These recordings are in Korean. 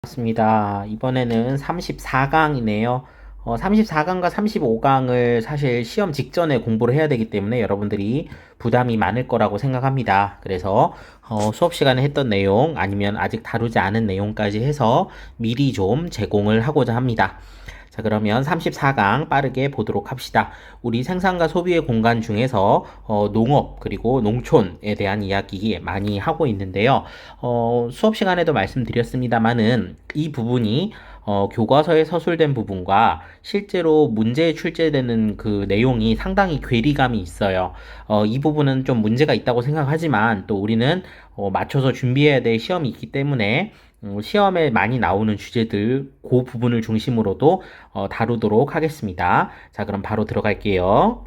맞습니다. 이번에는 34강이네요. 34강과 35강을 사실 시험 직전에 공부를 해야 되기 때문에 여러분들이 부담이 많을 거라고 생각합니다. 그래서 수업 시간에 했던 내용 아니면 아직 다루지 않은 내용까지 해서 미리 좀 제공을 하고자 합니다. 자, 그러면 34강 빠르게 보도록 합시다. 우리 생산과 소비의 공간 중에서 농업 그리고 농촌에 대한 이야기 많이 하고 있는데요. 수업 시간에도 말씀드렸습니다만은 이 부분이 교과서에 서술된 부분과 실제로 문제에 출제되는 그 내용이 상당히 괴리감이 있어요. 이 부분은 좀 문제가 있다고 생각하지만 또 우리는 맞춰서 준비해야 될 시험이 있기 때문에 시험에 많이 나오는 주제들 그 부분을 중심으로도 다루도록 하겠습니다. 자, 그럼 바로 들어갈게요.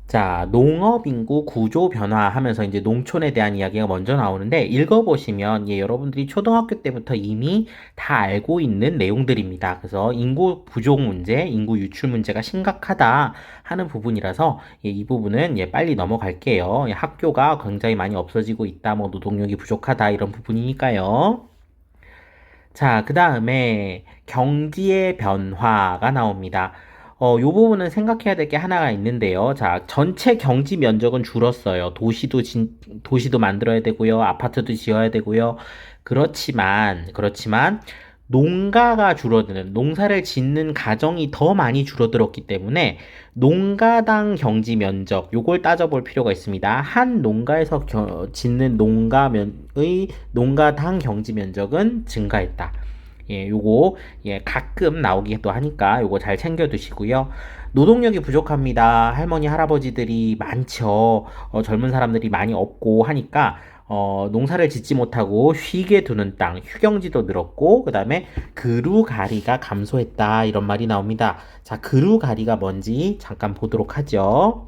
자, 농업 인구 구조 변화하면서 이제 농촌에 대한 이야기가 먼저 나오는데 읽어보시면 여러분들이 초등학교 때부터 이미 다 알고 있는 내용들입니다. 그래서 인구 부족 문제, 인구 유출 문제가 심각하다 하는 부분이라서 이 부분은 빨리 넘어갈게요. 학교가 굉장히 많이 없어지고 있다, 뭐 노동력이 부족하다 이런 부분이니까요. 자, 그 다음에 경지의 변화가 나옵니다. 요 부분은 생각해야 될 게 하나가 있는데요. 자, 전체 경지 면적은 줄었어요. 도시도 만들어야 되고요. 아파트도 지어야 되고요. 그렇지만, 농가가 줄어드는, 농사를 짓는 가정이 더 많이 줄어들었기 때문에, 농가당 경지 면적, 요걸 따져볼 필요가 있습니다. 한 농가에서 짓는 농가당 경지 면적은 증가했다. 요거, 가끔 나오기도 하니까 요거 잘 챙겨 두시고요. 노동력이 부족합니다. 할머니, 할아버지들이 많죠. 젊은 사람들이 많이 없고 하니까, 농사를 짓지 못하고 쉬게 두는 땅, 휴경지도 늘었고, 그 다음에 그루가리가 감소했다. 이런 말이 나옵니다. 자, 그루가리가 뭔지 잠깐 보도록 하죠.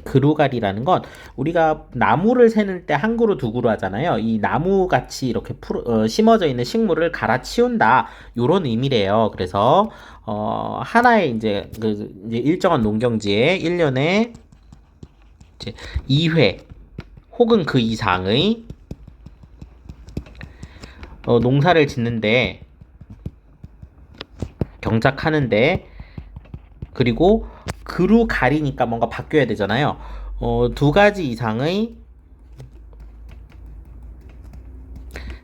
그루가리라는 건 우리가 나무를 세는 때 한 그루 두 그루 하잖아요. 이 나무 같이 이렇게 심어져 있는 식물을 갈아치운다. 요런 의미래요. 그래서 하나의 이제 일정한 농경지에 1년에 이제 2회 혹은 그 이상의 농사를 짓는데 경작하는데 그리고 그루가리니까 뭔가 바뀌어야 되잖아요. 두 가지 이상의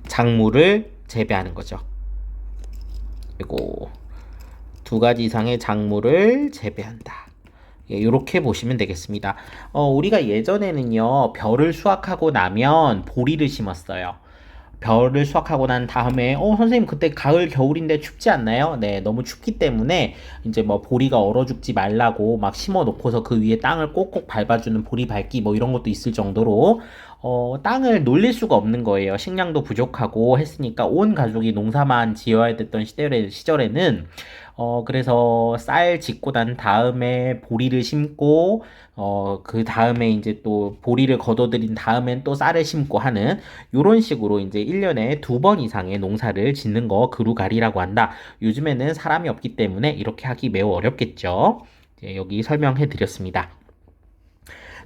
작물을 재배하는 거죠. 그리고 두 가지 이상의 작물을 재배한다. 이렇게 보시면 되겠습니다. 우리가 예전에는요, 벼를 수확하고 나면 보리를 심었어요. 벼를 수확하고 난 다음에 선생님 그때 가을 겨울인데 춥지 않나요? 네, 너무 춥기 때문에 이제 뭐 보리가 얼어 죽지 말라고 막 심어 놓고서 그 위에 땅을 꼭꼭 밟아주는 보리 밟기 뭐 이런 것도 있을 정도로 땅을 놀릴 수가 없는 거예요. 식량도 부족하고 했으니까 온 가족이 농사만 지어야 됐던 시절에는 그래서 쌀 짓고 난 다음에 보리를 심고, 그 다음에 이제 또 보리를 거둬들인 다음엔 또 쌀을 심고 하는, 요런 식으로 이제 1년에 두 번 이상의 농사를 짓는 거 그루가리라고 한다. 요즘에는 사람이 없기 때문에 이렇게 하기 매우 어렵겠죠. 여기 설명해 드렸습니다.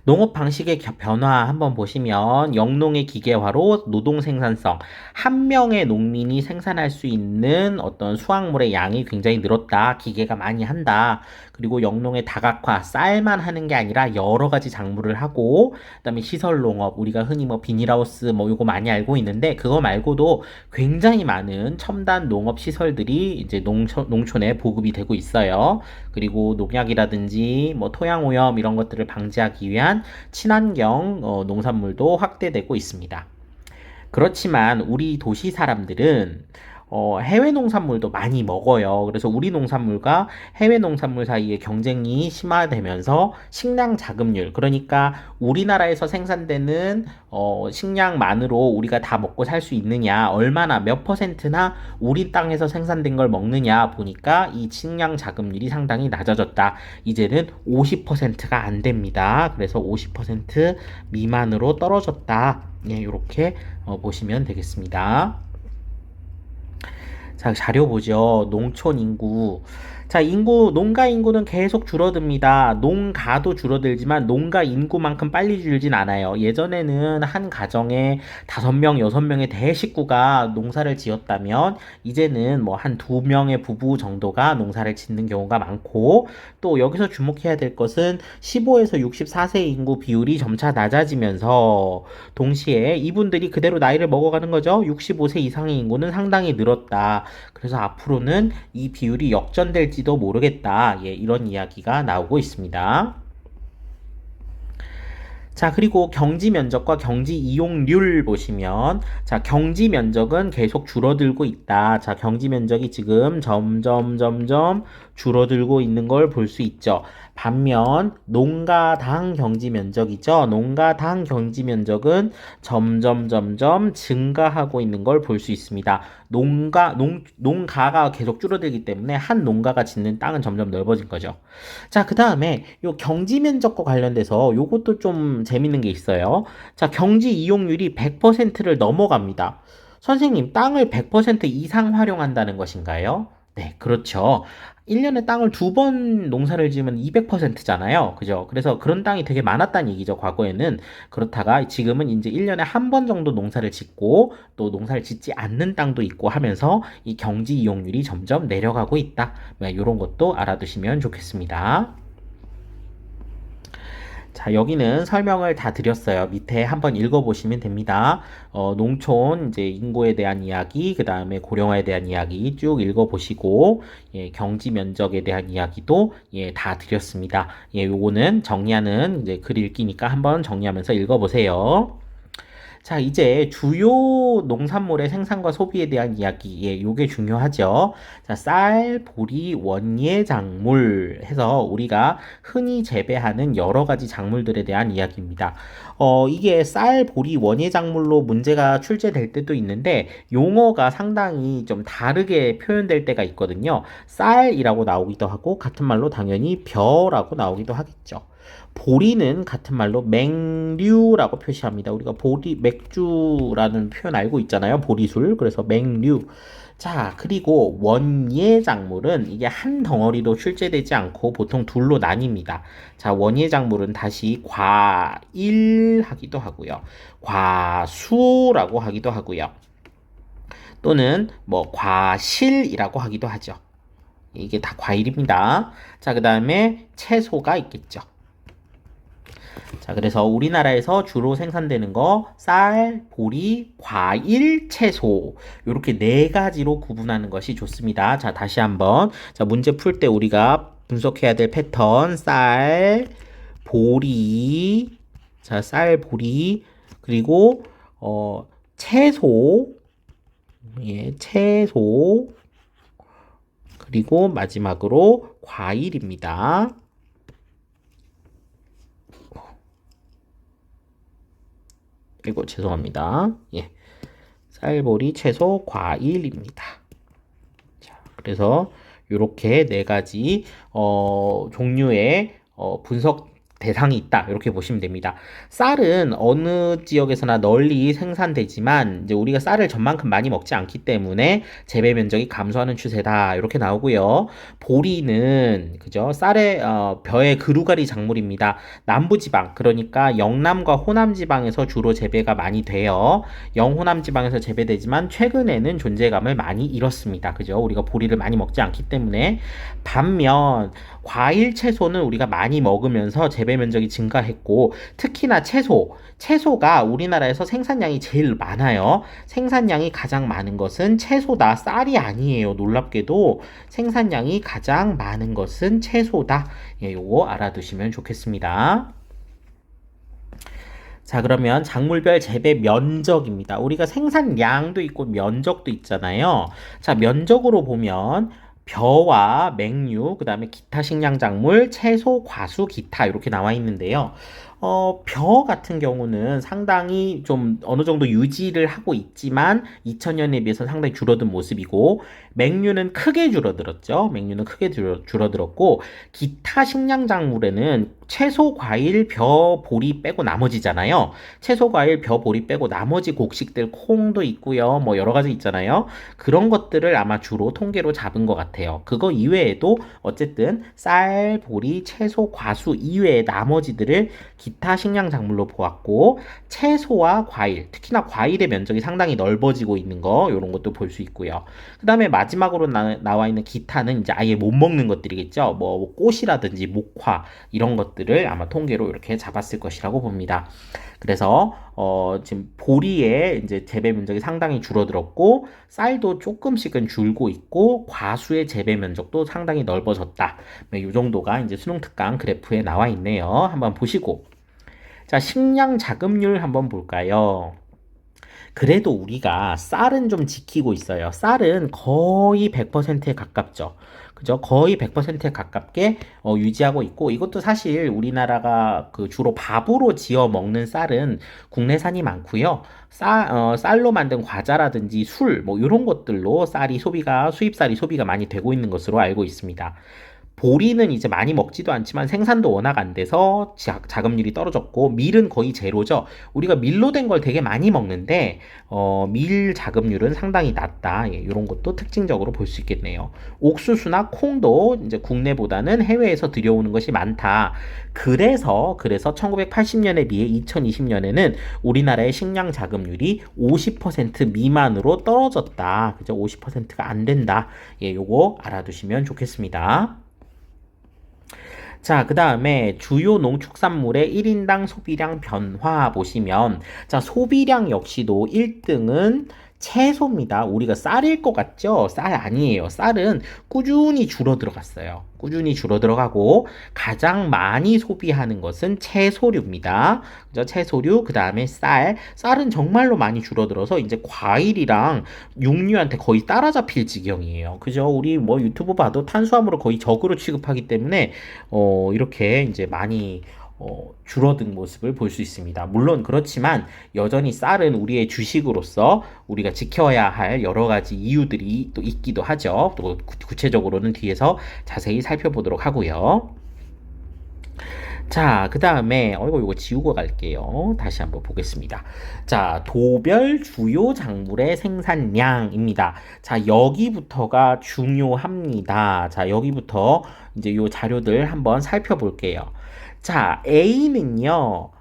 농업 방식의 변화 한번 보시면 영농의 기계화로 노동 생산성, 한 명의 농민이 생산할 수 있는 어떤 수확물의 양이 굉장히 늘었다. 기계가 많이 한다. 그리고 영농의 다각화, 쌀만 하는 게 아니라 여러 가지 작물을 하고, 그다음에 시설 농업, 우리가 흔히 뭐 비닐하우스 뭐 요거 많이 알고 있는데 그거 말고도 굉장히 많은 첨단 농업 시설들이 이제 농촌에 보급이 되고 있어요. 그리고 농약이라든지 뭐 토양 오염 이런 것들을 방지하기 위한 친환경 농산물도 확대되고 있습니다. 그렇지만 우리 도시 사람들은 해외 농산물도 많이 먹어요. 그래서 우리 농산물과 해외 농산물 사이의 경쟁이 심화되면서 식량 자급률, 그러니까 우리나라에서 생산되는 식량만으로 우리가 다 먹고 살 수 있느냐, 얼마나 몇 퍼센트나 우리 땅에서 생산된 걸 먹느냐 보니까 이 식량 자급률이 상당히 낮아졌다. 이제는 50%가 안 됩니다. 그래서 50% 미만으로 떨어졌다. 이렇게 보시면 되겠습니다. 자, 자료 보죠. 농촌 인구. 자, 농가 인구는 계속 줄어듭니다. 농가도 줄어들지만 농가 인구만큼 빨리 줄진 않아요. 예전에는 한 가정에 5명, 6명의 대식구가 농사를 지었다면 이제는 뭐 한 2명의 부부 정도가 농사를 짓는 경우가 많고 또 여기서 주목해야 될 것은 15에서 64세 인구 비율이 점차 낮아지면서 동시에 이분들이 그대로 나이를 먹어가는 거죠. 65세 이상의 인구는 상당히 늘었다. 그래서 앞으로는 이 비율이 역전될지도 모르겠다. 예, 이런 이야기가 나오고 있습니다. 자, 그리고 경지 면적과 경지 이용률 보시면, 자, 경지 면적은 계속 줄어들고 있다. 자, 경지 면적이 지금 점점 줄어들고 있는 걸 볼 수 있죠. 반면, 농가당 경지 면적이죠. 농가당 경지 면적은 점점 증가하고 있는 걸 볼 수 있습니다. 농가가 계속 줄어들기 때문에 한 농가가 짓는 땅은 점점 넓어진 거죠. 자, 그 다음에 요 경지 면적과 관련돼서 요것도 좀 재밌는 게 있어요. 자, 경지 이용률이 100%를 넘어갑니다. 선생님, 땅을 100% 이상 활용한다는 것인가요? 네, 그렇죠. 1년에 땅을 2번 농사를 지으면 200%잖아요. 그죠? 그래서 그런 땅이 되게 많았다는 얘기죠, 과거에는. 그렇다가 지금은 이제 1년에 한 번 정도 농사를 짓고 또 농사를 짓지 않는 땅도 있고 하면서 이 경지 이용률이 점점 내려가고 있다. 이런 것도 알아두시면 좋겠습니다. 자, 여기는 설명을 다 드렸어요. 밑에 한번 읽어보시면 됩니다. 농촌 이제 인구에 대한 이야기, 그 다음에 고령화에 대한 이야기 쭉 읽어보시고, 예, 경지 면적에 대한 이야기도 예, 다 드렸습니다. 예, 요거는 정리하는 이제 글 읽기니까 한번 정리하면서 읽어보세요. 자, 이제 주요 농산물의 생산과 소비에 대한 이야기, 예, 요게 중요하죠. 자, 쌀, 보리, 원예 작물 해서 우리가 흔히 재배하는 여러 가지 작물들에 대한 이야기입니다. 이게 쌀, 보리, 원예 작물로 문제가 출제될 때도 있는데 용어가 상당히 좀 다르게 표현될 때가 있거든요. 쌀이라고 나오기도 하고 같은 말로 당연히 벼라고 나오기도 하겠죠. 보리는 같은 말로 맹류라고 표시합니다. 우리가 맥주라는 표현 알고 있잖아요. 보리술. 그래서 맹류. 자, 그리고 원예 작물은 이게 한 덩어리로 출제되지 않고 보통 둘로 나뉩니다. 자, 원예 작물은 다시 과일 하기도 하고요. 과수라고 하기도 하고요. 또는 뭐 과실이라고 하기도 하죠. 이게 다 과일입니다. 자, 그 다음에 채소가 있겠죠. 자, 그래서 우리나라에서 주로 생산되는 거 쌀, 보리, 과일, 채소 이렇게 네 가지로 구분하는 것이 좋습니다. 자, 다시 한번 자, 문제 풀 때 우리가 분석해야 될 패턴 쌀, 보리, 자, 쌀, 보리 그리고 채소, 예, 채소 그리고 마지막으로 과일입니다. 이거 죄송합니다. 예. 쌀보리, 채소, 과일입니다. 자, 그래서 이렇게 네 가지 종류의 분석 대상이 있다. 이렇게 보시면 됩니다. 쌀은 어느 지역에서나 널리 생산되지만 이제 우리가 쌀을 전만큼 많이 먹지 않기 때문에 재배 면적이 감소하는 추세다. 이렇게 나오고요. 보리는 그죠? 쌀의 벼의 그루가리 작물입니다. 남부지방 그러니까 영남과 호남 지방에서 주로 재배가 많이 돼요. 영호남 지방에서 재배되지만 최근에는 존재감을 많이 잃었습니다. 그죠? 우리가 보리를 많이 먹지 않기 때문에 반면 과일 채소는 우리가 많이 먹으면서 재배 면적이 증가했고 특히나 채소가 우리나라에서 생산량이 제일 많아요. 생산량이 가장 많은 것은 채소다. 쌀이 아니에요. 놀랍게도 생산량이 가장 많은 것은 채소다. 예, 요거 알아두시면 좋겠습니다. 자, 그러면 작물별 재배 면적입니다. 우리가 생산량도 있고 면적도 있잖아요. 자, 면적으로 보면 벼와 맹류, 그 다음에 기타 식량작물, 채소, 과수, 기타 이렇게 나와 있는데요. 벼 같은 경우는 상당히 좀 어느 정도 유지를 하고 있지만 2000년에 비해서 상당히 줄어든 모습이고 맹류는 크게 줄어들었죠. 맹류는 크게 줄어들었고 기타 식량 작물에는 채소, 과일, 벼, 보리 빼고 나머지잖아요. 채소, 과일, 벼, 보리 빼고 나머지 곡식들 콩도 있고요. 뭐 여러 가지 있잖아요. 그런 것들을 아마 주로 통계로 잡은 것 같아요. 그거 이외에도 어쨌든 쌀, 보리, 채소, 과수 이외의 나머지들을 기타 식량 작물로 보았고 채소와 과일, 특히나 과일의 면적이 상당히 넓어지고 있는 거 이런 것도 볼 수 있고요. 그 다음에 마지막으로 나와 있는 기타는 이제 아예 못 먹는 것들이겠죠. 뭐 꽃이라든지 목화 이런 것들을 아마 통계로 이렇게 잡았을 것이라고 봅니다. 그래서 지금 보리의 이제 재배 면적이 상당히 줄어들었고 쌀도 조금씩은 줄고 있고 과수의 재배 면적도 상당히 넓어졌다. 이 정도가 이제 수능 특강 그래프에 나와 있네요. 한번 보시고 자 식량 자급률 한번 볼까요? 그래도 우리가 쌀은 좀 지키고 있어요. 쌀은 거의 100%에 가깝죠. 그죠? 거의 100%에 가깝게 유지하고 있고 이것도 사실 우리나라가 그 주로 밥으로 지어 먹는 쌀은 국내산이 많고요. 쌀로 만든 과자라든지 술, 뭐 이런 것들로 수입쌀이 소비가 많이 되고 있는 것으로 알고 있습니다. 보리는 이제 많이 먹지도 않지만 생산도 워낙 안 돼서 자급률이 떨어졌고 밀은 거의 제로죠. 우리가 밀로 된 걸 되게 많이 먹는데 밀 자급률은 상당히 낮다. 예, 이런 것도 특징적으로 볼 수 있겠네요. 옥수수나 콩도 이제 국내보다는 해외에서 들여오는 것이 많다. 그래서 1980년에 비해 2020년에는 우리나라의 식량 자급률이 50% 미만으로 떨어졌다. 그죠? 50%가 안 된다. 예, 요거 알아두시면 좋겠습니다. 자, 그 다음에 주요 농축산물의 1인당 소비량 변화 보시면, 자, 소비량 역시도 1등은 채소입니다. 우리가 쌀일 것 같죠? 쌀 아니에요. 쌀은 꾸준히 줄어들어갔어요. 꾸준히 줄어들어가고 가장 많이 소비하는 것은 채소류입니다. 그죠? 채소류, 그 다음에 쌀. 쌀은 정말로 많이 줄어들어서 이제 과일이랑 육류한테 거의 따라잡힐 지경이에요. 그죠? 우리 뭐 유튜브 봐도 탄수화물을 거의 적으로 취급하기 때문에 이렇게 이제 많이 줄어든 모습을 볼 수 있습니다. 물론 그렇지만 여전히 쌀은 우리의 주식으로서 우리가 지켜야 할 여러 가지 이유들이 또 있기도 하죠. 또 구체적으로는 뒤에서 자세히 살펴보도록 하고요. 자, 그 다음에, 이거 지우고 갈게요. 다시 한번 보겠습니다. 자, 도별 주요 작물의 생산량입니다. 자, 여기부터가 중요합니다. 자, 여기부터 이제 요 자료들 한번 살펴볼게요. 자, A는요,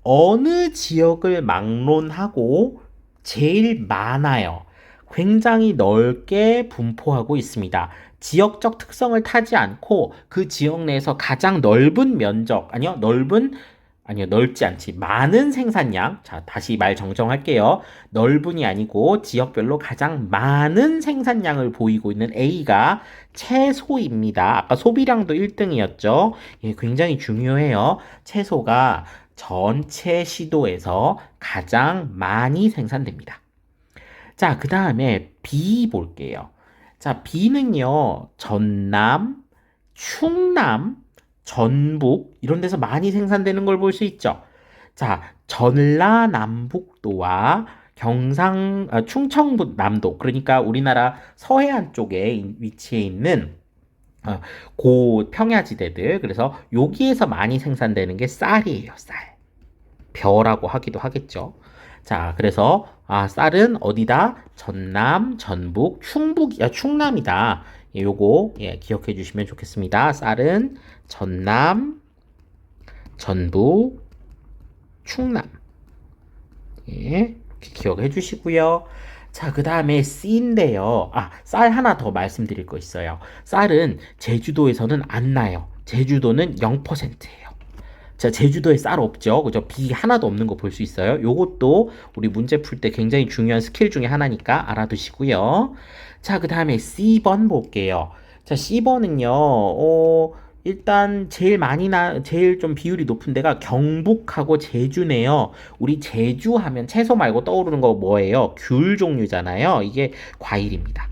어느 지역을 막론하고 제일 많아요. 굉장히 넓게 분포하고 있습니다. 지역적 특성을 타지 않고 그 지역 내에서 가장 넓은 면적, 넓지 않지. 많은 생산량. 자, 다시 말 정정할게요. 넓은이 아니고 지역별로 가장 많은 생산량을 보이고 있는 A가 채소입니다. 아까 소비량도 1등이었죠. 예, 굉장히 중요해요. 채소가 전체 시도에서 가장 많이 생산됩니다. 자, 그 다음에 B 볼게요. 자, B는요, 전남, 충남, 전북, 이런 데서 많이 생산되는 걸 볼 수 있죠. 자, 전라남북도와 충청남도, 그러니까 우리나라 서해안 쪽에 위치해 있는 평야지대들, 그래서 여기에서 많이 생산되는 게 쌀이에요, 쌀. 벼라고 하기도 하겠죠. 자, 그래서 쌀은 어디다? 전남, 전북, 충남이다. 예, 요거 기억해 주시면 좋겠습니다. 쌀은 전남, 전북, 충남. 예, 이렇게 기억해 주시고요. 자, 그 다음에 C인데요. 쌀 하나 더 말씀드릴 거 있어요. 쌀은 제주도에서는 안 나요. 제주도는 0%예요. 자, 제주도에 쌀 없죠? 그죠? B 하나도 없는 거 볼 수 있어요. 요것도 우리 문제 풀 때 굉장히 중요한 스킬 중에 하나니까 알아두시고요. 자, 그 다음에 C번 볼게요. 자, C번은요, 일단 제일 좀 비율이 높은 데가 경북하고 제주네요. 우리 제주 하면 채소 말고 떠오르는 거 뭐예요? 귤 종류잖아요. 이게 과일입니다.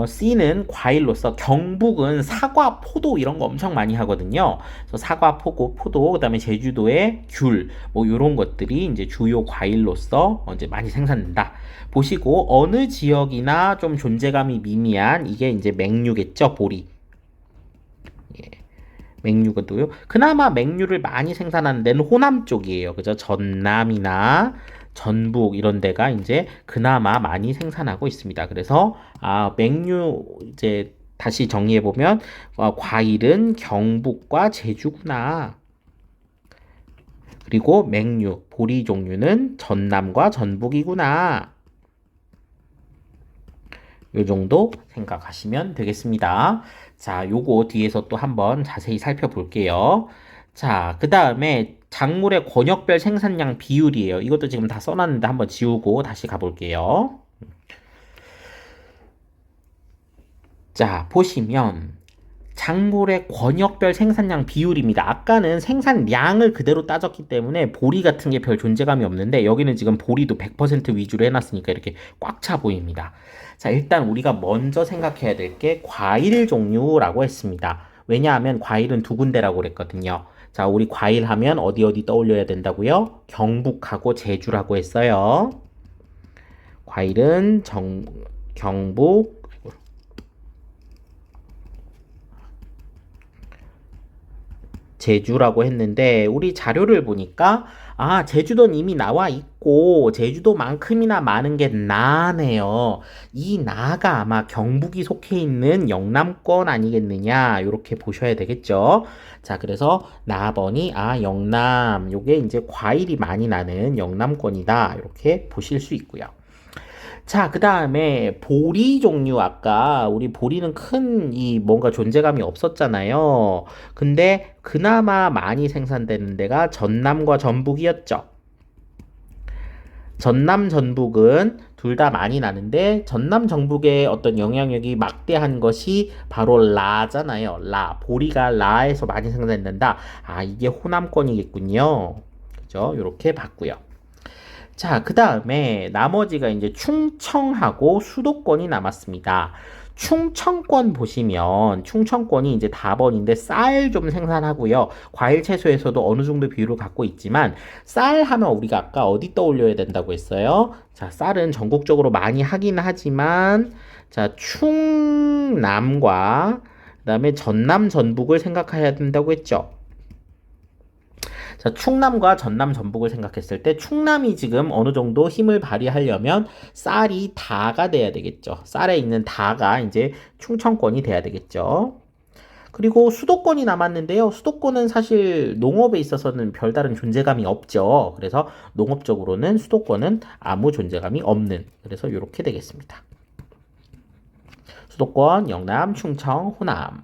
C는 과일로서 경북은 사과, 포도 이런 거 엄청 많이 하거든요. 그래서 사과, 포도, 그다음에 제주도의 귤, 뭐 이런 것들이 이제 주요 과일로서 이제 많이 생산된다. 보시고 어느 지역이나 좀 존재감이 미미한 이게 이제 맹류겠죠, 보리. 예, 맹류거든요. 그나마 맹류를 많이 생산하는 데는 호남 쪽이에요. 그죠? 전남이나 전북 이런 데가 이제 그나마 많이 생산하고 있습니다. 그래서 맹류 이제 다시 정리해 보면 과일은 경북과 제주구나. 그리고 맹류, 보리 종류는 전남과 전북이구나. 요 정도 생각하시면 되겠습니다. 자, 요거 뒤에서 또 한번 자세히 살펴볼게요. 자, 그 다음에 작물의 권역별 생산량 비율이에요. 이것도 지금 다 써놨는데 한번 지우고 다시 가볼게요. 자, 보시면 작물의 권역별 생산량 비율입니다. 아까는 생산량을 그대로 따졌기 때문에 보리 같은 게 별 존재감이 없는데 여기는 지금 보리도 100% 위주로 해놨으니까 이렇게 꽉 차 보입니다. 자, 일단 우리가 먼저 생각해야 될 게 과일 종류라고 했습니다. 왜냐하면 과일은 두 군데라고 그랬거든요. 자, 우리 과일 하면 어디 떠올려야 된다고요? 경북하고 제주라고 했어요. 과일은 경북, 제주라고 했는데 우리 자료를 보니까 제주도는 이미 나와 있고 제주도만큼이나 많은 게 나네요. 이 나가 아마 경북이 속해 있는 영남권 아니겠느냐 이렇게 보셔야 되겠죠. 자, 그래서 나번이 영남 요게 이제 과일이 많이 나는 영남권이다 이렇게 보실 수 있고요. 자, 그 다음에 보리 종류 아까 우리 보리는 큰 이 뭔가 존재감이 없었잖아요. 근데 그나마 많이 생산되는 데가 전남과 전북이었죠. 전남, 전북은 둘 다 많이 나는데 전남, 전북의 어떤 영향력이 막대한 것이 바로 라잖아요. 라. 보리가 라에서 많이 생산된다. 이게 호남권이겠군요. 그죠? 이렇게 봤고요. 자, 그 다음에 나머지가 이제 충청하고 수도권이 남았습니다. 충청권 보시면 충청권이 이제 다번인데 쌀 좀 생산하고요. 과일 채소에서도 어느 정도 비율을 갖고 있지만 쌀 하면 우리가 아까 어디 떠올려야 된다고 했어요? 자, 쌀은 전국적으로 많이 하긴 하지만 자, 충남과 그다음에 전남 전북을 생각해야 된다고 했죠. 자, 충남과 전남 전북을 생각했을 때 충남이 지금 어느 정도 힘을 발휘하려면 쌀이 다가 돼야 되겠죠. 쌀에 있는 다가 이제 충청권이 돼야 되겠죠. 그리고 수도권이 남았는데요. 수도권은 사실 농업에 있어서는 별다른 존재감이 없죠. 그래서 농업적으로는 수도권은 아무 존재감이 없는. 그래서 이렇게 되겠습니다. 수도권, 영남, 충청, 호남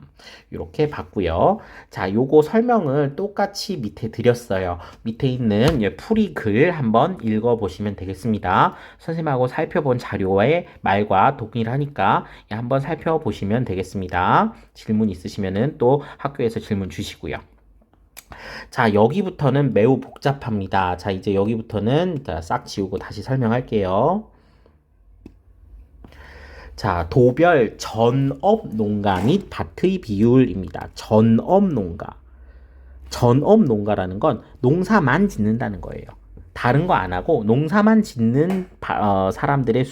이렇게 봤고요. 자, 요거 설명을 똑같이 밑에 드렸어요. 밑에 있는 풀이 글 한번 읽어보시면 되겠습니다. 선생님하고 살펴본 자료의 말과 동일하니까 한번 살펴보시면 되겠습니다. 질문 있으시면은 또 학교에서 질문 주시고요. 자, 여기부터는 매우 복잡합니다. 자, 이제 여기부터는 싹 지우고 다시 설명할게요. 자, 도별 전업 농가 및 밭의 비율입니다. 전업 농가. 전업 농가라는 건 농사만 짓는다는 거예요. 다른 거 안 하고 농사만 짓는 사람들의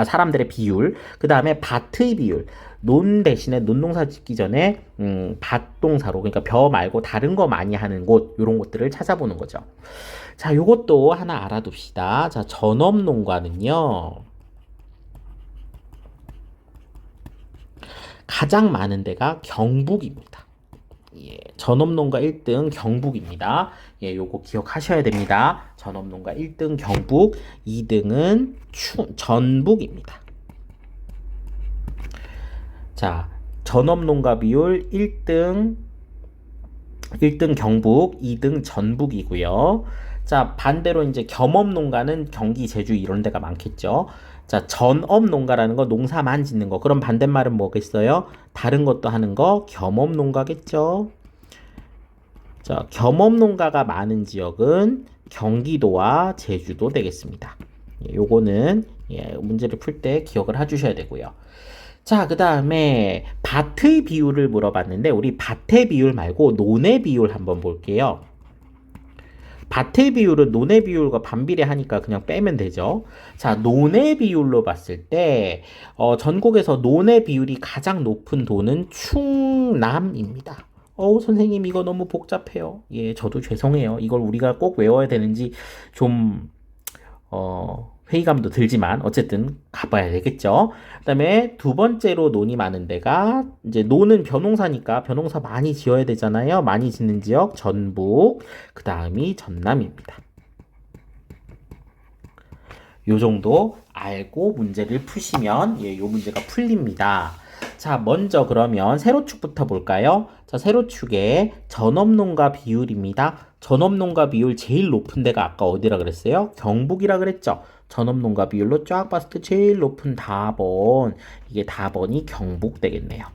사람들의 비율. 그 다음에 밭의 비율. 논 대신에 논농사 짓기 전에 밭동사로 그러니까 벼 말고 다른 거 많이 하는 곳 이런 것들을 찾아보는 거죠. 자, 요것도 하나 알아둡시다. 자, 전업 농가는요. 가장 많은 데가 경북입니다. 예, 전업농가 1등 경북입니다. 예, 요거 기억하셔야 됩니다. 전업농가 1등 경북, 2등은 전북입니다. 자, 전업농가 비율 1등 경북, 2등 전북이고요. 자, 반대로 이제 겸업농가는 경기, 제주 이런 데가 많겠죠. 자, 전업농가라는 거 농사만 짓는 거. 그럼 반대말은 뭐겠어요? 다른 것도 하는 거 겸업농가겠죠. 자, 겸업농가가 많은 지역은 경기도와 제주도 되겠습니다. 요거는 문제를 풀 때 기억을 해주셔야 되고요. 자, 그 다음에 밭의 비율을 물어봤는데 우리 밭의 비율 말고 논의 비율 한번 볼게요. 밭의 비율은 논의 비율과 반비례하니까 그냥 빼면 되죠. 자, 논의 비율로 봤을 때 전국에서 논의 비율이 가장 높은 도는 충남입니다. 선생님 이거 너무 복잡해요. 예, 저도 죄송해요. 이걸 우리가 꼭 외워야 되는지 좀 회의감도 들지만 어쨌든 가봐야 되겠죠. 그다음에 두 번째로 논이 많은 데가 이제 논은 벼농사니까 벼농사 많이 지어야 되잖아요. 많이 짓는 지역 전북, 그다음이 전남입니다. 요 정도 알고 문제를 푸시면 예, 요 문제가 풀립니다. 자, 먼저 그러면 세로축부터 볼까요? 자, 세로축의 전업농가 비율입니다. 전업농가 비율 제일 높은 데가 아까 어디라 그랬어요? 경북이라 그랬죠. 전업농가 비율로 쫙 봤을 때 제일 높은 답은 이게 답원이 경북 되겠네요.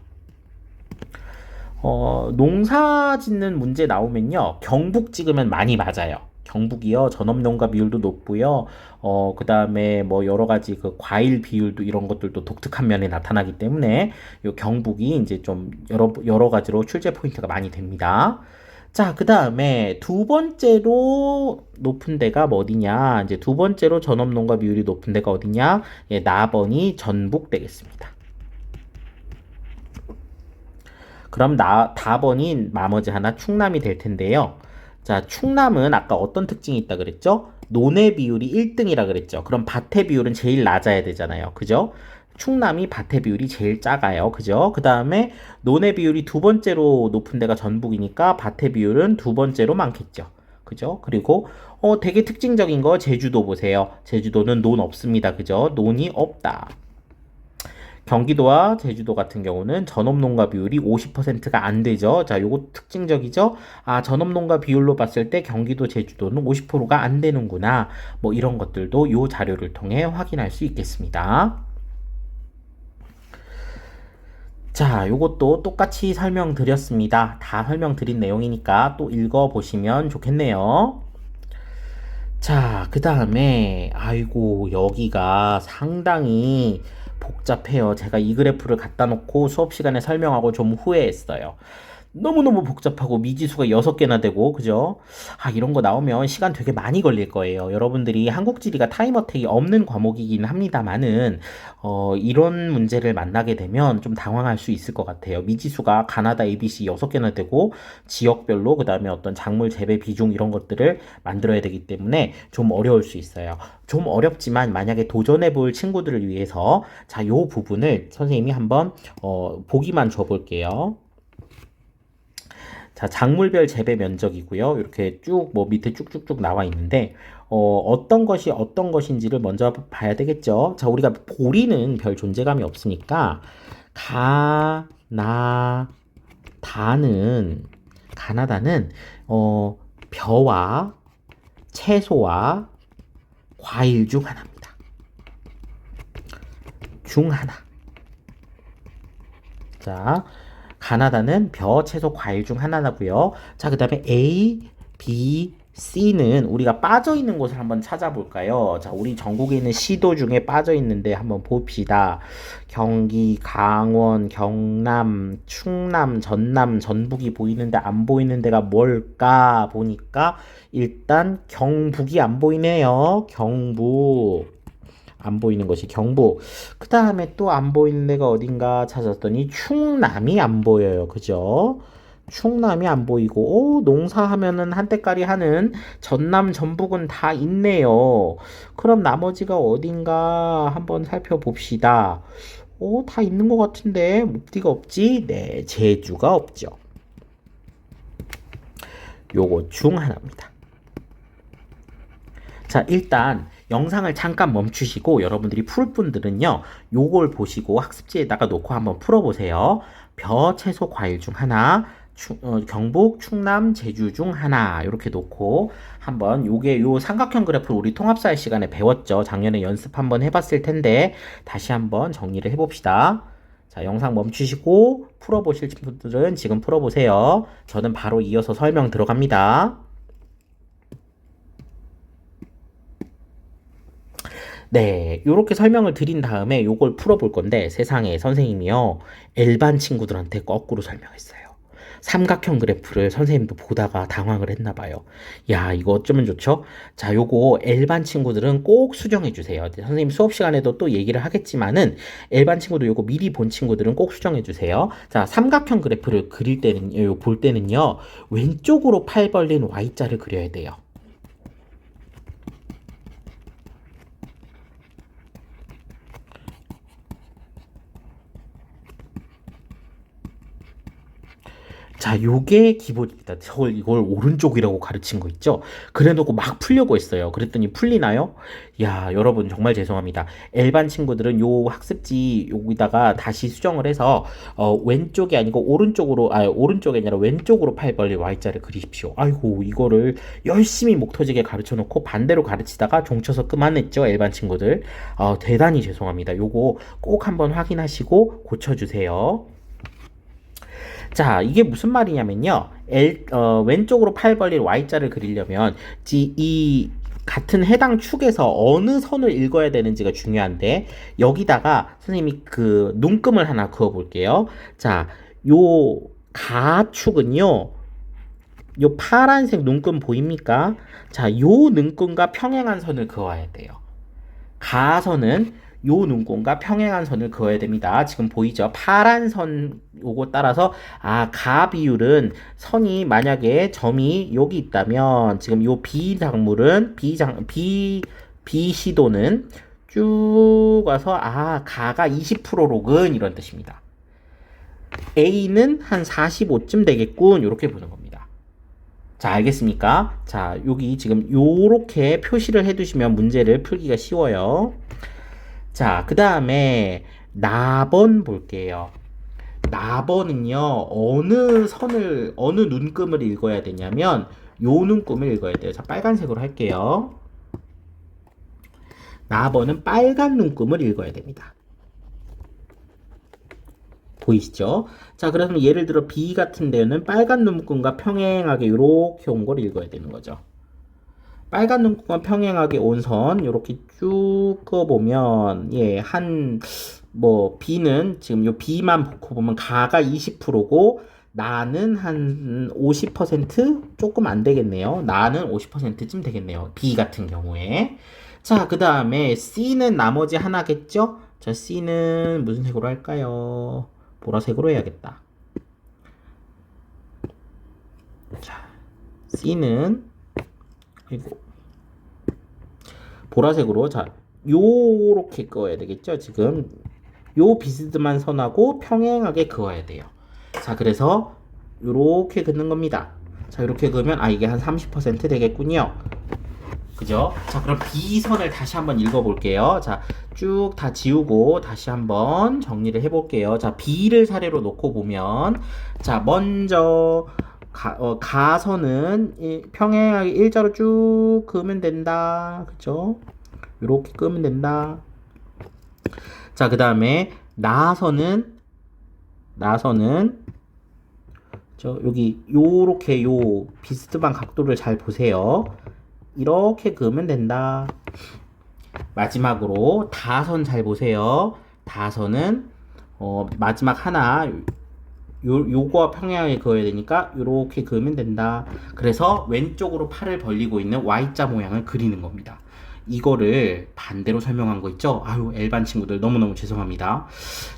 농사 짓는 문제 나오면요. 경북 찍으면 많이 맞아요. 경북이요. 전업농가 비율도 높고요. 그 다음에 뭐 여러 가지 그 과일 비율도 이런 것들도 독특한 면에 나타나기 때문에 요 경북이 이제 좀 여러 가지로 출제 포인트가 많이 됩니다. 자, 그 다음에 두 번째로 높은 데가 뭐 어디냐? 이제 두 번째로 전업농가 비율이 높은 데가 어디냐? 예, 나번이 전북 되겠습니다. 그럼 답원이 나머지 하나 충남이 될 텐데요. 자, 충남은 아까 어떤 특징이 있다 그랬죠? 논의 비율이 1등이라 그랬죠. 그럼 밭의 비율은 제일 낮아야 되잖아요. 그죠? 충남이 밭의 비율이 제일 작아요. 그죠? 그 다음에 논의 비율이 두 번째로 높은 데가 전북이니까 밭의 비율은 두 번째로 많겠죠. 그죠? 그리고 되게 특징적인 거 제주도 보세요. 제주도는 논 없습니다. 그죠? 논이 없다. 경기도와 제주도 같은 경우는 전업농가 비율이 50%가 안 되죠. 자, 요거 특징적이죠? 아, 전업농가 비율로 봤을 때 경기도, 제주도는 50%가 안 되는구나. 뭐 이런 것들도 요 자료를 통해 확인할 수 있겠습니다. 자, 요것도 똑같이 설명드렸습니다. 다 설명드린 내용이니까 또 읽어보시면 좋겠네요. 자, 그 다음에, 아이고, 여기가 상당히 복잡해요. 제가 이 그래프를 갖다 놓고 수업 시간에 설명하고 좀 후회했어요. 너무너무 복잡하고 미지수가 6개나 되고, 그죠? 아, 이런 거 나오면 시간 되게 많이 걸릴 거예요. 여러분들이 한국지리가 타임어택이 없는 과목이긴 합니다만은, 이런 문제를 만나게 되면 좀 당황할 수 있을 것 같아요. 미지수가 가나다 ABC 6개나 되고, 지역별로, 그 다음에 어떤 작물 재배 비중 이런 것들을 만들어야 되기 때문에 좀 어려울 수 있어요. 좀 어렵지만 만약에 도전해 볼 친구들을 위해서, 자, 요 부분을 선생님이 한번, 보기만 줘 볼게요. 자, 작물별 재배 면적이고요. 이렇게 쭉 뭐 밑에 쭉쭉쭉 나와 있는데 어떤 것이 어떤 것인지를 먼저 봐야 되겠죠. 자, 우리가 보리는 별 존재감이 없으니까 가나다는 벼와 채소와 과일 중 하나입니다. 중 하나. 자, 가나다는 벼, 채소, 과일 중 하나고요. 자, 그 다음에 A, B, C는 우리가 빠져있는 곳을 한번 찾아볼까요? 자, 우리 전국에 있는 시도 중에 빠져있는데 한번 봅시다. 경기, 강원, 경남, 충남, 전남, 전북이 보이는데 안 보이는 데가 뭘까 보니까 일단 경북이 안 보이네요. 경북. 안 보이는 것이 경북. 그 다음에 또 안 보이는 데가 어딘가 찾았더니 충남이 안 보여요. 그죠? 충남이 안 보이고, 농사하면은 한때까리 하는 전남, 전북은 다 있네요. 그럼 나머지가 어딘가 한번 살펴봅시다. 다 있는 것 같은데, 어디가 없지? 네, 제주가 없죠. 요거 중 하나입니다. 자, 일단 영상을 잠깐 멈추시고 여러분들이 풀 분들은요, 요걸 보시고 학습지에다가 놓고 한번 풀어보세요. 벼, 채소, 과일 중 하나, 경북, 충남, 제주 중 하나 이렇게 놓고 한번 요 삼각형 그래프를 우리 통합사회 시간에 배웠죠. 작년에 연습 한번 해봤을 텐데 다시 한번 정리를 해봅시다. 자, 영상 멈추시고 풀어보실 분들은 지금 풀어보세요. 저는 바로 이어서 설명 들어갑니다. 네, 요렇게 설명을 드린 다음에 요걸 풀어볼 건데 세상에 선생님이요. L반 친구들한테 거꾸로 설명했어요. 삼각형 그래프를 선생님도 보다가 당황을 했나 봐요. 야, 이거 어쩌면 좋죠? 자, 요거 L반 친구들은 꼭 수정해 주세요. 선생님 수업 시간에도 또 얘기를 하겠지만은 L반 친구들 요거 미리 본 친구들은 꼭 수정해 주세요. 자, 삼각형 그래프를 그릴 때는 볼 때는요. 왼쪽으로 팔 벌린 Y자를 그려야 돼요. 자, 요게 기본입니다. 이걸 오른쪽이라고 가르친 거 있죠? 그래 놓고 막 풀려고 했어요. 그랬더니 풀리나요? 야, 여러분 정말 죄송합니다. L반 친구들은 요 학습지 여기다가 다시 수정을 해서 왼쪽이 아니고 오른쪽이 아니라 왼쪽으로 팔 벌릴 Y자를 그리십시오. 아이고, 이거를 열심히 목 터지게 가르쳐 놓고 반대로 가르치다가 종쳐서 그만했죠, L반 친구들. 대단히 죄송합니다. 요거 꼭 한번 확인하시고 고쳐주세요. 자, 이게 무슨 말이냐면요. 왼쪽으로 팔 벌릴 Y자를 그리려면 이 같은 해당 축에서 어느 선을 읽어야 되는지가 중요한데 여기다가 선생님이 그 눈금을 하나 그어 볼게요. 자, 요 가축은요. 요 파란색 눈금 보입니까? 자, 요 눈금과 평행한 선을 그어야 돼요. 가선은 요 눈곱과 평행한 선을 그어야 됩니다. 지금 보이죠? 파란 선 요거 따라서 가 비율은 선이 만약에 점이 여기 있다면 지금 요 비시도는 쭉 와서 가가 20%로군 이런 뜻입니다. A는 한 45쯤 되겠군 이렇게 보는 겁니다. 자, 알겠습니까? 자, 여기 지금 요렇게 표시를 해두시면 문제를 풀기가 쉬워요. 자, 그 다음에 나번 볼게요. 나번은요, 어느 눈금을 읽어야 되냐면, 요 눈금을 읽어야 돼요. 자, 빨간색으로 할게요. 나번은 빨간 눈금을 읽어야 됩니다. 보이시죠? 자, 그러면 예를 들어 B 같은 데는 빨간 눈금과 평행하게 이렇게 온 걸 읽어야 되는 거죠. 빨간 눈금과 평행하게 온 선 이렇게 쭉 그어보면 B는 지금 요 B만 놓고 보면 가가 20%고 나는 한 50% 조금 안 되겠네요. 나는 50%쯤 되겠네요. B 같은 경우에. 자, 그 다음에 C는 나머지 하나겠죠? 자, C는 무슨 색으로 할까요? 보라색으로 해야겠다. 자, C는 보라색으로 요렇게 그어야 되겠죠. 지금 요 비스듬한 선하고 평행하게 그어야 돼요. 자, 그래서 요렇게 긋는 겁니다. 자, 이렇게 그으면 이게 한 30% 되겠군요. 그죠? 자, 그럼 B선을 다시 한번 읽어볼게요. 자, 쭉 다 지우고 다시 한번 정리를 해볼게요. 자, B를 사례로 놓고 보면, 자, 먼저 가선은 평행하게 일자로 쭉 그으면 된다. 그죠? 이렇게 그으면 된다. 자, 그 다음에 나선은 여기 요렇게 요 비스듬한 각도를 잘 보세요. 이렇게 그으면 된다. 마지막으로 다선 잘 보세요. 다선은 마지막 하나 요거와 평행하게 그어야 되니까 이렇게 그으면 된다. 그래서 왼쪽으로 팔을 벌리고 있는 Y자 모양을 그리는 겁니다. 이거를 반대로 설명한 거 있죠? L반 친구들 너무너무 죄송합니다.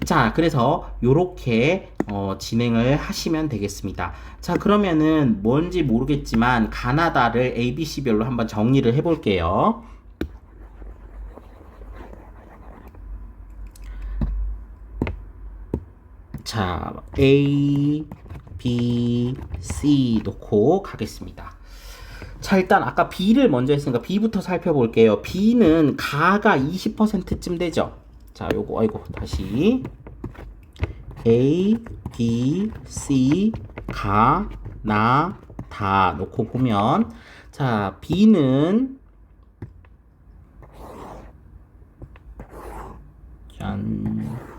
자, 그래서 요렇게 진행을 하시면 되겠습니다. 자, 그러면은 뭔지 모르겠지만 가나다를 ABC별로 한번 정리를 해볼게요. 자, A, B, C 놓고 가겠습니다. 자, 일단 아까 B를 먼저 했으니까 B부터 살펴볼게요. B는 가가 20%쯤 되죠. 자, 요거 다시 A, B, C, 가, 나, 다 놓고 보면 자, B는 짠.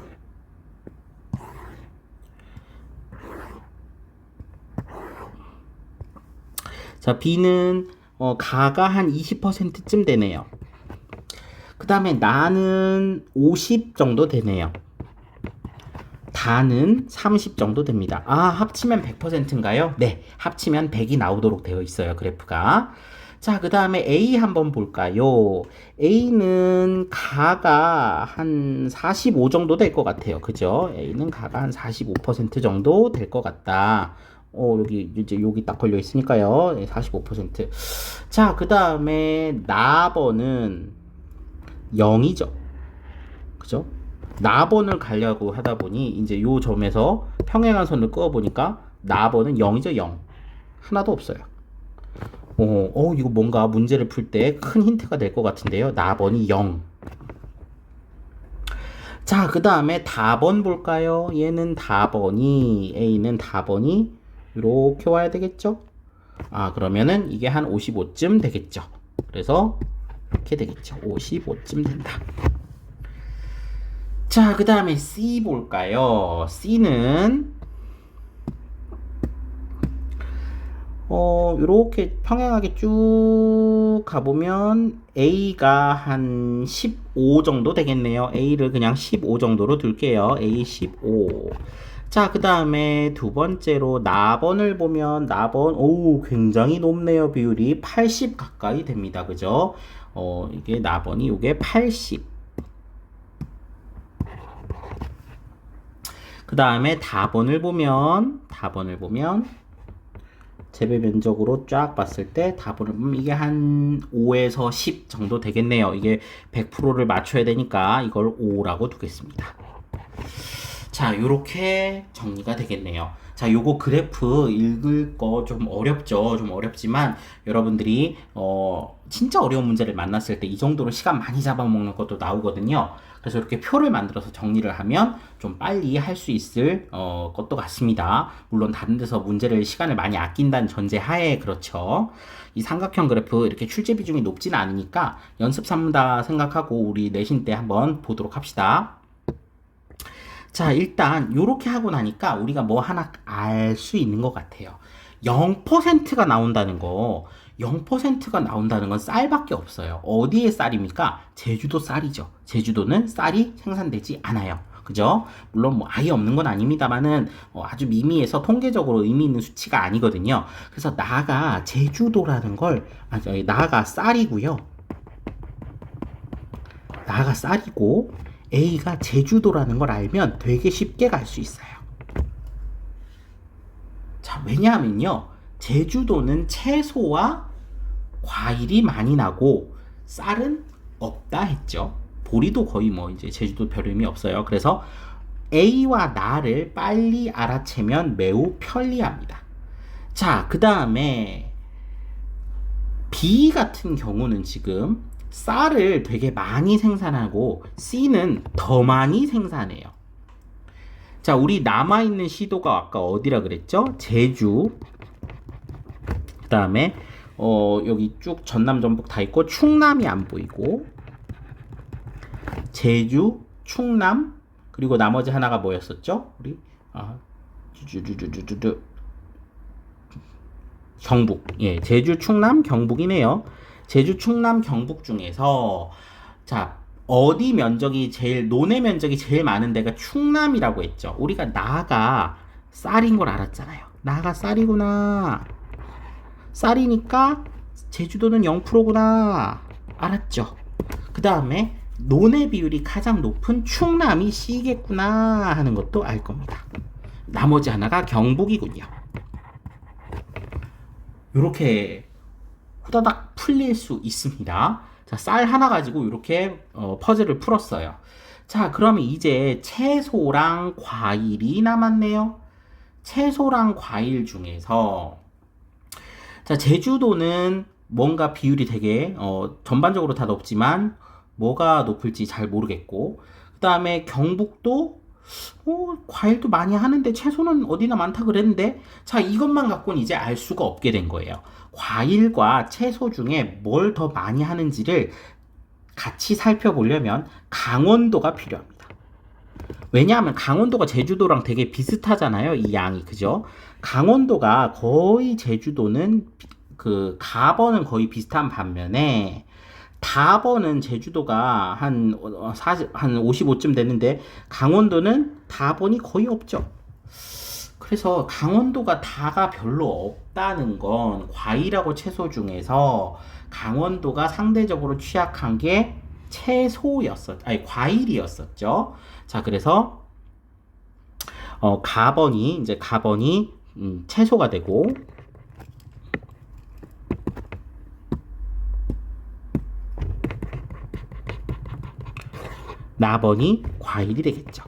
자, B는 가가 한 20%쯤 되네요. 그 다음에 나는 50 정도 되네요. 다는 30 정도 됩니다. 아, 합치면 100%인가요? 네, 합치면 100이 나오도록 되어 있어요, 그래프가. 자, 그 다음에 A 한번 볼까요? A는 가가 한 45 정도 될 것 같아요. 그죠? A는 가가 한 45% 정도 될 것 같다. 여기 딱 걸려 있으니까요. 45%. 자, 그 다음에 나번은 0이죠. 그죠? 나번을 가려고 하다 보니 이제 요 점에서 평행한 선을 그어 보니까 나번은 0이죠, 0. 하나도 없어요. 이거 뭔가 문제를 풀 때 큰 힌트가 될 것 같은데요. 나번이 0. 자, 그 다음에 다번 볼까요? 얘는 다번이, A는 다번이 이렇게 와야 되겠죠? 아, 그러면은 이게 한 55쯤 되겠죠. 그래서 이렇게 되겠죠. 55쯤 된다. 자, 그 다음에 C 볼까요? C는 이렇게 평행하게 쭉 가보면 A가 한 15 정도 되겠네요. A를 그냥 15 정도로 둘게요. A 15. 자, 그 다음에 두 번째로 나번을 보면 나번, 굉장히 높네요. 비율이 80 가까이 됩니다. 그죠? 이게 나번이 요게 80. 그 다음에 다번을 보면 재배 면적으로 쫙 봤을 때 답을 보면 이게 한 5에서 10 정도 되겠네요. 이게 100%를 맞춰야 되니까 이걸 5라고 두겠습니다. 자, 요렇게 정리가 되겠네요. 자, 요거 그래프 읽을 거 좀 어렵죠. 좀 어렵지만 여러분들이 진짜 어려운 문제를 만났을 때 이 정도로 시간 많이 잡아먹는 것도 나오거든요. 그래서 이렇게 표를 만들어서 정리를 하면 좀 빨리 할 수 있을 것도 같습니다. 물론 다른 데서 문제를 시간을 많이 아낀다는 전제 하에 그렇죠. 이 삼각형 그래프 이렇게 출제 비중이 높지는 않으니까 연습 삼다 생각하고 우리 내신 때 한번 보도록 합시다. 자, 일단 요렇게 하고 나니까 우리가 뭐 하나 알 수 있는 것 같아요. 0%가 나온다는 거, 0%가 나온다는 건 쌀밖에 없어요. 어디에 쌀입니까? 제주도 쌀이죠. 제주도는 쌀이 생산되지 않아요. 그죠? 물론 뭐 아예 없는 건 아닙니다만은 아주 미미해서 통계적으로 의미 있는 수치가 아니거든요. 그래서 나가 제주도라는 걸, 나가 쌀이고요. 나가 쌀이고 A가 제주도라는 걸 알면 되게 쉽게 갈 수 있어요. 자, 왜냐하면요. 제주도는 채소와 과일이 많이 나고 쌀은 없다 했죠. 보리도 거의 뭐 이제 제주도 별 의미 없어요. 그래서 A와 나를 빨리 알아채면 매우 편리합니다. 자, 그 다음에 B 같은 경우는 지금 쌀을 되게 많이 생산하고 C는 더 많이 생산해요. 자, 우리 남아있는 시도가 아까 어디라 그랬죠? 제주. 그 다음에 여기 쭉 전남 전북 다 있고 충남이 안 보이고 제주, 충남, 그리고 나머지 하나가 뭐였었죠? 우리 경북. 예, 제주, 충남, 경북이네요. 제주, 충남, 경북 중에서 자, 어디 면적이 제일 논의 면적이 제일 많은 데가 충남이라고 했죠. 우리가 나가 쌀인 걸 알았잖아요. 나가 쌀이구나. 쌀이니까 제주도는 0%구나. 알았죠. 그 다음에 논의 비율이 가장 높은 충남이 C겠구나 하는 것도 알 겁니다. 나머지 하나가 경북이군요. 이렇게 후다닥 풀릴 수 있습니다. 자, 쌀 하나 가지고 이렇게 퍼즐을 풀었어요. 자, 그러면 이제 채소랑 과일이 남았네요. 채소랑 과일 중에서 자, 제주도는 뭔가 비율이 되게 전반적으로 다 높지만 뭐가 높을지 잘 모르겠고, 그 다음에 경북도 과일도 많이 하는데 채소는 어디나 많다 그랬는데, 자, 이것만 갖고는 이제 알 수가 없게 된 거예요. 과일과 채소 중에 뭘 더 많이 하는지를 같이 살펴보려면 강원도가 필요합니다. 왜냐하면 강원도가 제주도랑 되게 비슷하잖아요. 이 양이. 그죠? 강원도가 거의 제주도는 그 가번은 거의 비슷한 반면에 답어는 제주도가 한 55쯤 되는데 강원도는 답원이 거의 없죠. 그래서 강원도가 다가 별로 없다는 건 과일하고 채소 중에서 강원도가 상대적으로 취약한 게 아니 과일이었었죠. 자, 그래서 가번이 채소가 되고 나번이 과일이 되겠죠.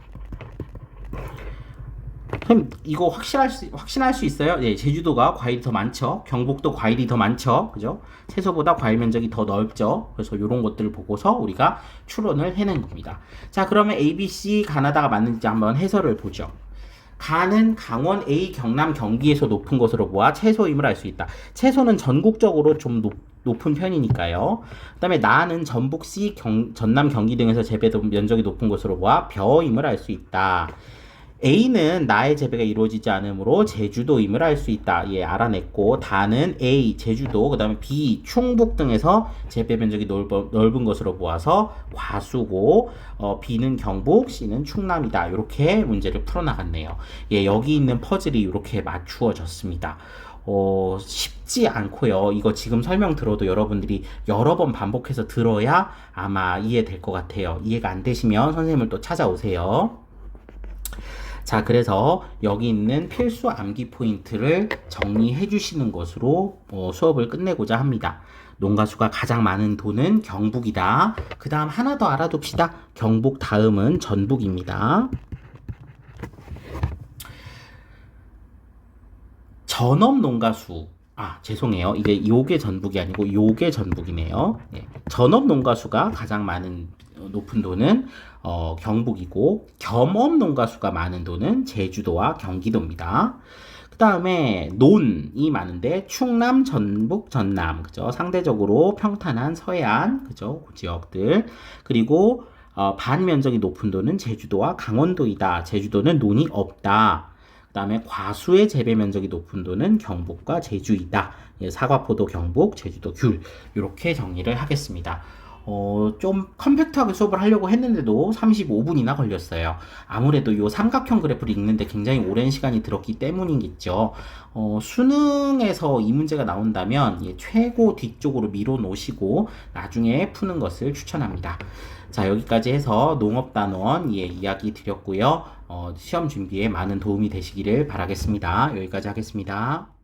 그럼 이거 확신할 수 있어요? 예, 제주도가 과일이 더 많죠. 경북도 과일이 더 많죠. 그죠? 채소보다 과일 면적이 더 넓죠. 그래서 이런 것들을 보고서 우리가 추론을 해낸 겁니다. 자, 그러면 ABC 가나다가 맞는지 한번 해설을 보죠. 가는 강원 A 경남 경기에서 높은 것으로 보아 채소임을 알 수 있다. 채소는 전국적으로 좀 높은 편이니까요. 그 다음에 나는 전북 C 전남 경기 등에서 재배 면적이 높은 것으로 보아 벼임을 알 수 있다. A는 나의 재배가 이루어지지 않으므로 제주도임을 알 수 있다. 예, 알아냈고 다는 A, 제주도, 그 다음에 B, 충북 등에서 재배 면적이 넓은 것으로 보아서 과수고 B는 경북, C는 충남이다. 이렇게 문제를 풀어나갔네요. 예, 여기 있는 퍼즐이 이렇게 맞추어졌습니다. 쉽지 않고요. 이거 지금 설명 들어도 여러분들이 여러 번 반복해서 들어야 아마 이해될 것 같아요. 이해가 안 되시면 선생님을 또 찾아오세요. 자, 그래서 여기 있는 필수 암기 포인트를 정리해 주시는 것으로 수업을 끝내고자 합니다. 농가수가 가장 많은 도는 경북이다. 그 다음 하나 더 알아둡시다. 경북 다음은 전북입니다. 전업 농가수. 죄송해요. 이게 요게 전북이 아니고 요게 전북이네요. 네. 전업 농가수가 가장 많은 높은 도는 경북이고 겸업 농가수가 많은 도는 제주도와 경기도입니다. 그 다음에 논이 많은데 충남, 전북, 전남, 그죠? 상대적으로 평탄한 서해안, 그죠? 그 지역들. 그리고 반면적이 높은 도는 제주도와 강원도이다. 제주도는 논이 없다. 그 다음에 과수의 재배 면적이 높은 도는 경북과 제주이다. 예, 사과포도 경북, 제주도 귤. 이렇게 정리를 하겠습니다. 좀 컴팩트하게 수업을 하려고 했는데도 35분이나 걸렸어요. 아무래도 이 삼각형 그래프를 읽는데 굉장히 오랜 시간이 들었기 때문이겠죠. 수능에서 이 문제가 나온다면 최고 뒤쪽으로 밀어 놓으시고 나중에 푸는 것을 추천합니다. 자, 여기까지 해서 농업단원 이야기 드렸고요. 시험 준비에 많은 도움이 되시기를 바라겠습니다. 여기까지 하겠습니다.